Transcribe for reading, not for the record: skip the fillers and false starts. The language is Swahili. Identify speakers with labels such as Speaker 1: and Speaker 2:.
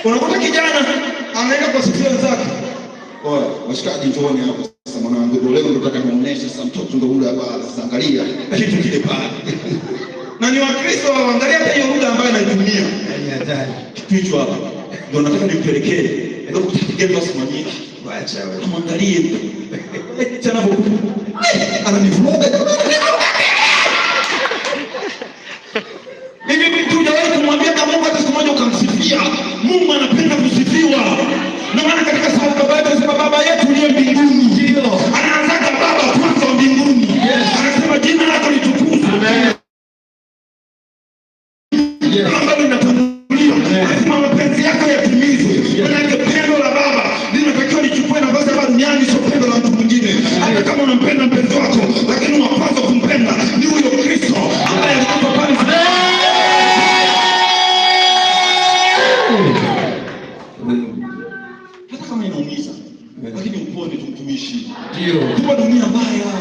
Speaker 1: Unakuta kijana anaenda kwa sisi wenzake. Oya, washikaji njooni hapa sasa mwanangu. Leo ndo nataka nimuoneshe sasa mtoto ndo ule hapa sasa angalia kitu kile pale. Na ni Wakristo waangalia hata hiyo lugha ambayo anaitumia. Yaani hatari. Kitu hicho hapa. Ndio nataka nimpelekee. Ndio kutafikia basi mwenyewe. Acha wewe. Muangalie. Tena hapo. Ananivuruga. Hivi tujawahi kumwambia kama Mungu hata siku moja ukamsifia. Mungu anapenda kusifiwa. Na maana katika sala baba yetu anasema baba yetu uliye mbinguni. Ndio. Anaanza baba kwanza wa mbinguni. Anasema jina lako litukuzwe. Amen. Ambapo inatangulia. Anasema mapenzi yako yatimizwe. Maana pendo la baba linatakiwa lichukue nafasi hapa duniani, sio pendo la mtu mwingine. Hata kama unampenda mpenzi wako, lakini unapaswa kumpenda ni huyo Kristo ambaye alikuwa pale. Hata kama inaumiza, lakini upone tu mtumishi. Ndio. Tupo dunia mbaya.